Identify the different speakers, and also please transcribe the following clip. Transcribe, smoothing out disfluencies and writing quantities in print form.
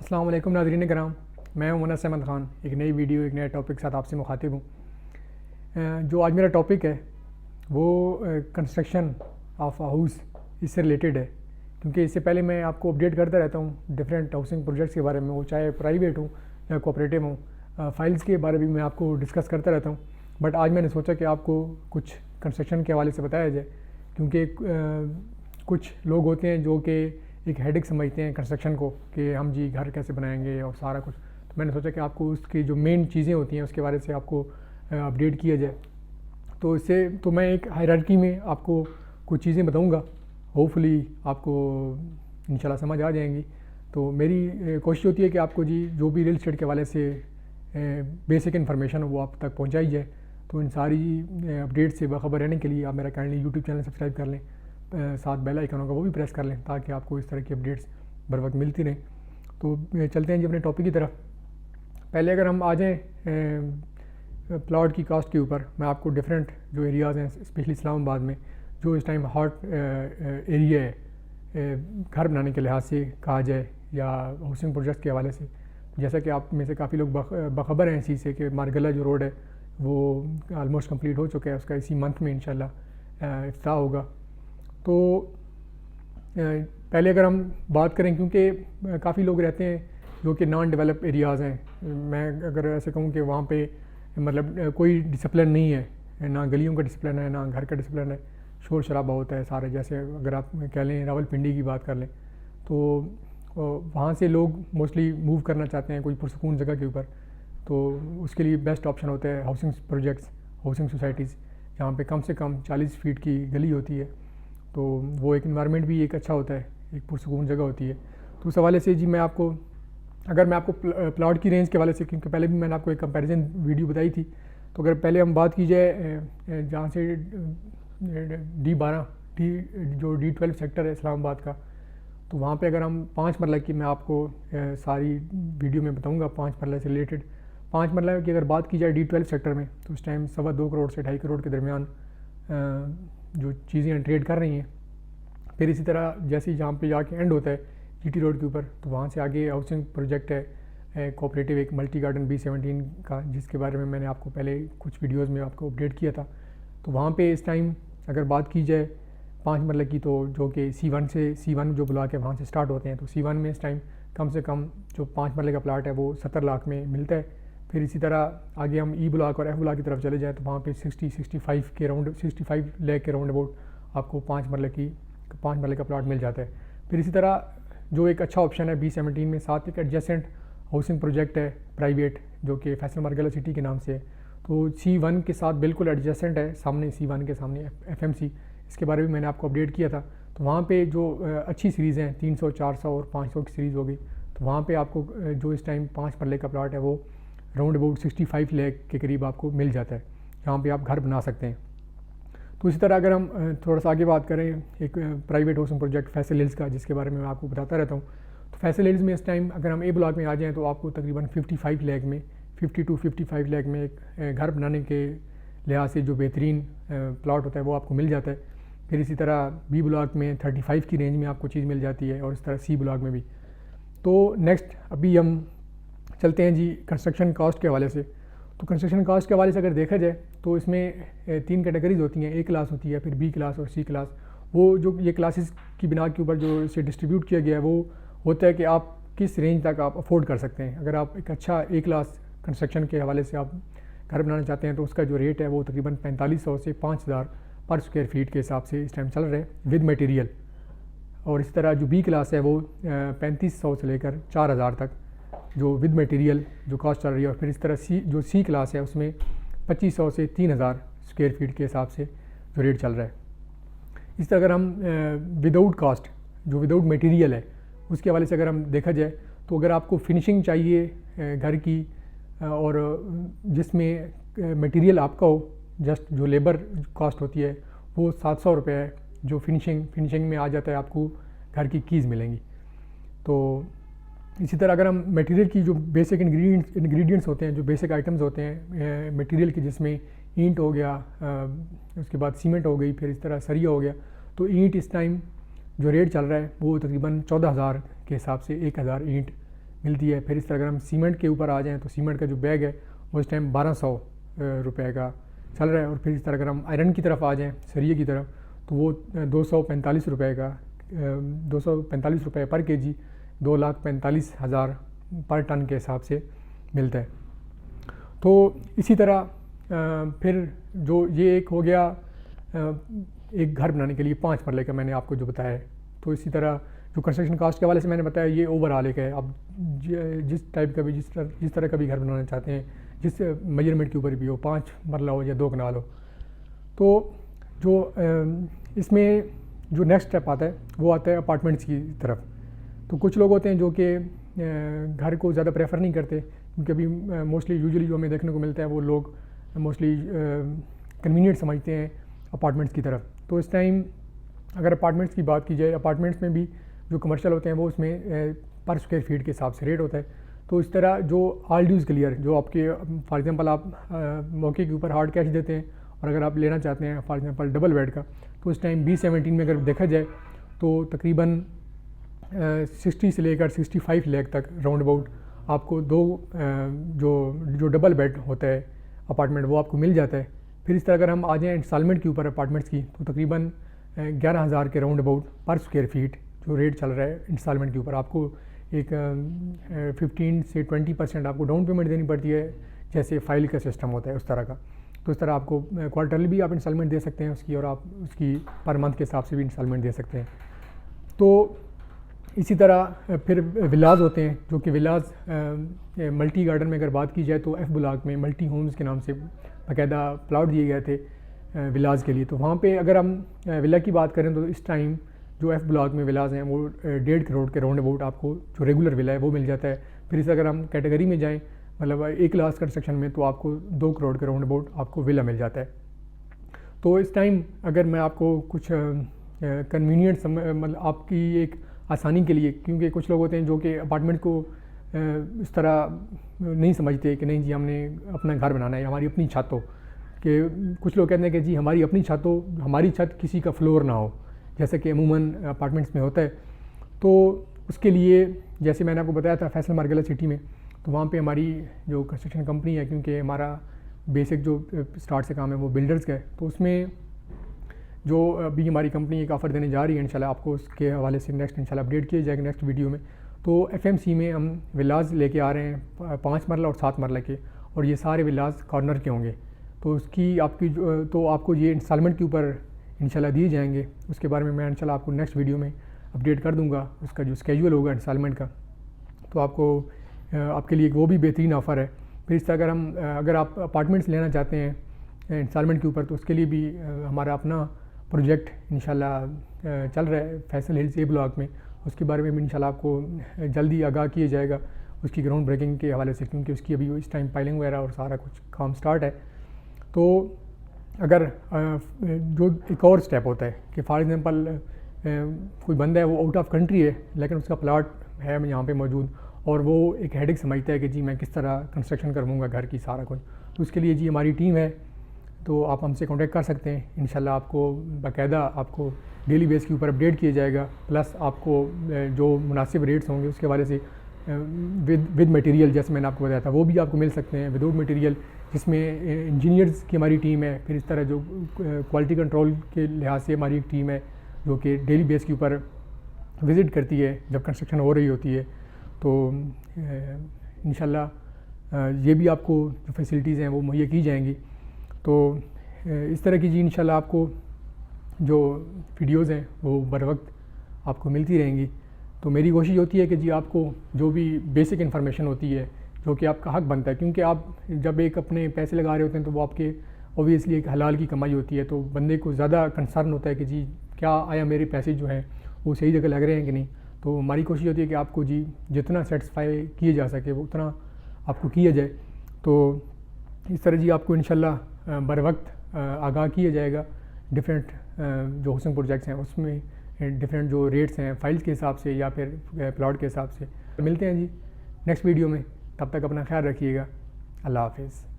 Speaker 1: अस्सलाम वालेकुम नाज़रीन कराम, मैं हूं मुनस अहमद ख़ान। एक नई वीडियो एक नए टॉपिक के साथ आपसे मुखातिब हूँ। जो आज मेरा टॉपिक है वो कंस्ट्रक्शन ऑफ हाउस इससे रिलेटेड है, क्योंकि इससे पहले मैं आपको अपडेट करता रहता हूँ डिफरेंट हाउसिंग प्रोजेक्ट्स के बारे में, वो चाहे प्राइवेट हो या कोऑपरेटिव हो। फाइल्स के बारे में मैं आपको डिस्कस करता रहता हूँ, बट आज मैंने सोचा कि आपको कुछ कंस्ट्रक्शन के हवाले से बताया जाए, क्योंकि कुछ लोग होते हैं जो कि एक हेडेक समझते हैं कंस्ट्रक्शन को कि हम जी घर कैसे बनाएंगे और सारा कुछ। तो मैंने सोचा कि आपको उसकी जो मेन चीज़ें होती हैं उसके बारे से आपको अपडेट किया जाए। तो इससे तो मैं एक हायरार्की में आपको कुछ चीज़ें बताऊंगा, होपफुली आपको इंशाल्लाह समझ आ जाएंगी। तो मेरी कोशिश होती है कि आपको जी जो भी रियल इस्टेट के हवाले से बेसिक इन्फॉर्मेशन वो आप तक पहुँचाई जाए। तो इन सारी अपडेट से बाखबर रहने के लिए आप मेरा काइंडली यूट्यूब चैनल सब्सक्राइब कर लें, साथ बेल आइकन होगा वो भी प्रेस कर लें, ताकि आपको इस तरह की अपडेट्स बर वक्त मिलती रहें। तो चलते हैं जी अपने टॉपिक की तरफ। पहले अगर हम आ जाएँ प्लॉट की कास्ट के ऊपर, मैं आपको डिफरेंट जो एरियाज़ हैं स्पेशली इस्लामाबाद में जो इस टाइम हॉट एरिया है घर बनाने के लिहाज से कहा जाए या हाउसिंग प्रोजेक्ट के हवाले से, जैसा कि आप में से काफ़ी लोग बखबर हैं इस चीज़ से कि मारगला जो रोड है वो ऑलमोस्ट कंप्लीट हो चुका है, उसका इसी मंथ में इंशाल्लाह इफ्ताह होगा। तो पहले अगर हम बात करें, क्योंकि काफ़ी लोग रहते हैं जो कि नॉन डेवलप एरियाज़ हैं, मैं अगर ऐसे कहूँ कि वहाँ पे मतलब कोई डिसिप्लिन नहीं है, ना गलियों का डिसिप्लिन है ना घर का डिसिप्लिन है, शोर शराबा होता है सारे। जैसे अगर आप कह लें रावलपिंडी की बात कर लें, तो वहाँ से लोग मोस्टली मूव करना चाहते हैं कोई पुरसकून जगह के ऊपर। तो उसके लिए बेस्ट ऑप्शन होता है हाउसिंग प्रोजेक्ट्स, हाउसिंग सोसाइटीज़, जहाँ पे कम से कम 40 फीट की गली होती है। तो वो एक इन्वायरमेंट भी एक अच्छा होता है, एक पुरसकून जगह होती है। तो उस हवाले से जी मैं आपको प्लॉट की रेंज के हवाले से, क्योंकि पहले भी मैंने आपको एक कंपैरिजन वीडियो बताई थी, तो अगर पहले हम बात की जाए जहाँ से D12 जो D12 सेक्टर है इस्लामाबाद का, तो वहाँ पे अगर हम 5 मरला की, मैं आपको सारी वीडियो में बताऊँगा 5 मरला से रिलेटेड। 5 मरला की अगर बात की जाए D12 सेक्टर में, तो उस टाइम 2.25 करोड़ से 2.5 करोड़ के दरमियान जो चीज़ें ट्रेड कर रही हैं। फिर इसी तरह जैसे जहाँ पे जाके एंड होता है GT रोड के ऊपर, तो वहाँ से आगे हाउसिंग प्रोजेक्ट है कोऑपरेटिव एक मल्टी गार्डन B17 का, जिसके बारे में मैंने आपको पहले कुछ वीडियोस में आपको अपडेट किया था। तो वहाँ पे इस टाइम अगर बात की जाए 5 मरले की, तो जो कि C1 जो ब्लॉक है वहाँ से स्टार्ट होते हैं, तो C1 में इस टाइम कम से कम जो 5 मरले का प्लाट है वो 70 लाख में मिलता है। फिर इसी तरह आगे हम E ब्लॉक और F ब्लॉक की तरफ चले जाएँ तो वहाँ पे 65 के राउंड 65 लाख के राउंड अबाउट आपको 5 मरले का प्लाट मिल जाता है। फिर इसी तरह जो एक अच्छा ऑप्शन है B17 में, साथ एक एडजेसेंट हाउसिंग प्रोजेक्ट है प्राइवेट जो कि फैसल मारगला सिटी के नाम से है। तो C1 के साथ बिल्कुल एडजेसेंट है, सामने C1 के सामने FMC, इसके बारे में मैंने आपको अपडेट किया था। तो वहाँ पे जो अच्छी सीरीज़ हैं 300, 400 और 500 की सीरीज़ हो गई, तो वहाँ पे आपको जो इस टाइम 5 मरले का प्लाट है वो राउंड अबाउट 65 लाख के करीब आपको मिल जाता है, जहाँ पे आप घर बना सकते हैं। तो इसी तरह अगर हम थोड़ा सा आगे बात करें एक private housing project Faisal hills का, जिसके बारे में मैं आपको बताता रहता हूँ, तो फैसल हिल्स में इस टाइम अगर हम A ब्लॉक में आ जाएँ तो आपको तकरीबन 55 लाख में 50 to 55 लाख में एक घर बनाने के लिहाज से जो बेहतरीन प्लॉट होता है वो आपको मिल जाता है। फिर इसी तरह B ब्लॉक में 35 की रेंज में आपको चीज़ मिल जाती है, और इस तरह C ब्लॉक में भी। तो नेक्स्ट अभी हम चलते हैं जी कंस्ट्रक्शन कॉस्ट के हवाले से। तो कंस्ट्रक्शन कॉस्ट के हवाले से अगर देखा जाए तो इसमें 3 कैटेगरीज होती हैं, A क्लास होती है, फिर B क्लास और C क्लास। वो जो ये क्लासेस की बिना के ऊपर जो इसे डिस्ट्रीब्यूट किया गया है वो होता है कि आप किस रेंज तक आप अफोर्ड कर सकते हैं। अगर आप एक अच्छा A क्लास कंस्ट्रक्शन के हवाले से आप घर बनाना चाहते हैं तो उसका जो रेट है वो तकरीबन 4500 से 5000 पर स्क्वायर फीट के हिसाब से इस टाइम चल रहा है विद मटेरियल। और इस तरह जो B क्लास है वो 3500 से लेकर 4000 तक जो विद मटेरियल जो कॉस्ट चल रही है। और फिर इस तरह C क्लास है उसमें 2500 से 3000 स्क्वायर फीट के हिसाब से जो रेट चल रहा है। इस तरह अगर हम विदाउट कॉस्ट जो विदाउट मटेरियल है उसके हवाले से अगर हम देखा जाए, तो अगर आपको फिनिशिंग चाहिए घर की और जिसमें मटेरियल आपका हो, जस्ट जो लेबर कॉस्ट होती है वो 700 रुपये है, जो फिनिशिंग में आ जाता है आपको घर की कीज़ मिलेंगी। तो इसी तरह अगर हम मटेरियल की जो बेसिक इंग्रेडिएंट्स होते हैं, जो बेसिक आइटम्स होते हैं मटेरियल के, जिसमें ईंट हो गया, उसके बाद सीमेंट हो गई, फिर इस तरह सरिया हो गया। तो ईंट इस टाइम जो रेट चल रहा है वो तकरीबन 14,000 के हिसाब से 1000 ईंट मिलती है। फिर इस तरह अगर हम सीमेंट के ऊपर आ जाएँ तो सीमेंट का जो बैग है वो इस टाइम 1200 रुपये का चल रहा है। और फिर इस तरह अगर हम आयरन की तरफ आ जाएँ, सरिये की तरफ, तो वो 245 रुपये का 245 रुपये पर केजी, 2,45,000 पर टन के हिसाब से मिलता है। तो इसी तरह फिर जो ये एक हो गया एक घर बनाने के लिए 5 मरले का मैंने आपको जो बताया है। तो इसी तरह जो कंस्ट्रक्शन कास्ट के हवाले से मैंने बताया, ये ओवरऑल एक है। आप जिस टाइप का भी जिस तरह का भी घर बनाना चाहते हैं, जिस मेजरमेंट के ऊपर भी हो, 5 मरला हो या 2 कनाल हो। तो जो इसमें जो नेक्स्ट स्टेप आता है वो आता है अपार्टमेंट्स की तरफ। तो कुछ लोग होते हैं जो कि घर को ज़्यादा प्रेफर नहीं करते, क्योंकि अभी मोस्टली यूजुअली जो हमें देखने को मिलता है वो लोग मोस्टली कन्वीनियंट समझते हैं अपार्टमेंट्स की तरफ। तो इस टाइम अगर अपार्टमेंट्स की बात की जाए, अपार्टमेंट्स में भी जो कमर्शियल होते हैं वो उसमें पर स्क्वायर फीट के हिसाब से रेट होता है। तो इस तरह जो ऑल ड्यूज़ क्लियर, जो आपके फॉर एग्जांपल आप मौके के ऊपर हार्ड कैश देते हैं, और अगर आप लेना चाहते हैं फॉर एग्जांपल डबल बेड का, तो इस टाइम B17 में अगर देखा जाए तो तकरीबन 60 से लेकर 65 लाख तक राउंड अबाउट आपको जो डबल बेड होता है अपार्टमेंट वो आपको मिल जाता है। फिर इस तरह अगर हम आ जाएँ इंस्टॉलमेंट के ऊपर अपार्टमेंट्स की, तो तकरीबन 11,000 के राउंड अबाउट पर स्क्वायर फीट जो रेट चल रहा है इंस्टॉलमेंट के ऊपर। आपको एक 15 से 20% आपको डाउन पेमेंट देनी पड़ती है, जैसे फाइल का सिस्टम होता है उस तरह का। तो इस तरह आपको क्वार्टरली भी आप इंस्टॉलमेंट दे सकते हैं उसकी, और आप उसकी पर मंथ के हिसाब से भी इंस्टॉलमेंट दे सकते हैं। तो इसी तरह फिर विलाज होते हैं, जो कि विलाज मल्टी गार्डन में अगर बात की जाए तो F ब्लॉक में मल्टी होम्स के नाम से बाकायदा प्लॉट दिए गए थे विलाज के लिए। तो वहाँ पे अगर हम विला की बात करें तो इस टाइम जो F ब्लॉक में विलाज हैं वो 1.5 करोड़ के राउंड अबाउट आपको जो रेगुलर विला है वो मिल जाता है। फिर इसे अगर हम कैटेगरी में जाएँ, मतलब A क्लास कंस्ट्रक्शन में, तो आपको 2 करोड़ के राउंड अबाउट आपको विला मिल जाता है। तो इस टाइम अगर मैं आपको कुछ कन्वीनियंट मतलब आपकी एक आसानी के लिए, क्योंकि कुछ लोग होते हैं जो कि अपार्टमेंट को इस तरह नहीं समझते कि नहीं जी हमने अपना घर बनाना है, हमारी अपनी छत हो, कि कुछ लोग कहते हैं कि जी हमारी अपनी छत हो, हमारी छत किसी का फ्लोर ना हो, जैसे कि अमूमन अपार्टमेंट्स में होता है। तो उसके लिए जैसे मैंने आपको बताया था फैसल मार्गेला सिटी में, तो वहाँ पे हमारी जो कंस्ट्रक्शन कंपनी है, क्योंकि हमारा बेसिक जो स्टार्ट से काम है वो बिल्डर्स का है, तो उसमें जो अभी हमारी कंपनी एक ऑफ़र देने जा रही है इंशाल्लाह, आपको उसके हवाले से नेक्स्ट इंशाल्लाह अपडेट किया जाएगा नेक्स्ट वीडियो में। तो FMC में हम विलाज लेके आ रहे हैं 5 मरला और 7 मरला के, और ये सारे विलाज कॉर्नर के होंगे। तो उसकी आपको ये इंस्टॉलमेंट के ऊपर इंशाल्लाह दिए जाएंगे। उसके बारे में मैं इंशाल्लाह आपको नेक्स्ट वीडियो में अपडेट कर दूँगा, उसका जो स्केड्यूल होगा इंस्टॉलमेंट का। तो आपके लिए वो भी बेहतरीन ऑफ़र है। फिर इस तरह अगर आप अपार्टमेंट्स लेना चाहते हैं इंस्टॉलमेंट के ऊपर, तो उसके लिए भी हमारा अपना प्रोजेक्ट इंशाल्लाह चल रहा है फैसल हिल्स A ब्लॉक में। उसके बारे में भी इंशाल्लाह आपको जल्दी आगाह किया जाएगा उसकी ग्राउंड ब्रेकिंग के हवाले से, क्योंकि उसकी अभी इस टाइम पाइलिंग वगैरह और सारा कुछ काम स्टार्ट है। तो अगर जो एक और स्टेप होता है कि फॉर एग्जांपल कोई बंदा है वो आउट ऑफ कंट्री है, लेकिन उसका प्लाट है यहाँ पे मौजूद, और वो एक हेडेक समझता है कि जी मैं किस तरह कंस्ट्रक्शन करूँगा घर की सारा कुछ, तो उसके लिए जी हमारी टीम है, तो आप हमसे कांटेक्ट कर सकते हैं। इंशाल्लाह आपको बाकायदा आपको डेली बेस के ऊपर अपडेट किया जाएगा, प्लस आपको जो मुनासिब रेट्स होंगे उसके हवाले से विद मटेरियल जैसे मैंने आपको बताया था वो भी आपको मिल सकते हैं, विदाउट मटेरियल, जिसमें इंजीनियर्स की हमारी टीम है। फिर इस तरह जो क्वालिटी कंट्रोल के लिहाज से हमारी एक टीम है जो कि डेली बेस के ऊपर विज़िट करती है जब कंस्ट्रक्शन हो रही होती है। तो इंशाल्लाह ये भी आपको जो फैसिलिटीज़ हैं वो मुहैया की जाएंगी। तो इस तरह की जी इंशाल्लाह आपको जो वीडियोज़ हैं वो बर वक्त आपको मिलती रहेंगी। तो मेरी कोशिश होती है कि जी आपको जो भी बेसिक इन्फॉर्मेशन होती है जो कि आपका हक बनता है, क्योंकि आप जब एक अपने पैसे लगा रहे होते हैं तो वो आपके ऑब्वियसली एक हलाल की कमाई होती है, तो बंदे को ज़्यादा कंसर्न होता है कि जी क्या आया मेरे पैसे जो हैं वो सही जगह लग रहे हैं कि नहीं। तो हमारी कोशिश होती है कि आपको जी जितना सेटिस्फाई किए जा सके वो उतना आपको किया जाए। तो इस तरह जी आपको इंशाल्लाह बर वक्त आगाह किया जाएगा डिफरेंट जो हाउसिंग प्रोजेक्ट्स हैं उसमें डिफरेंट जो रेट्स हैं फाइल्स के हिसाब से या फिर प्लॉट के हिसाब से। मिलते हैं जी नेक्स्ट वीडियो में, तब तक अपना ख्याल रखिएगा। अल्लाह हाफिज़।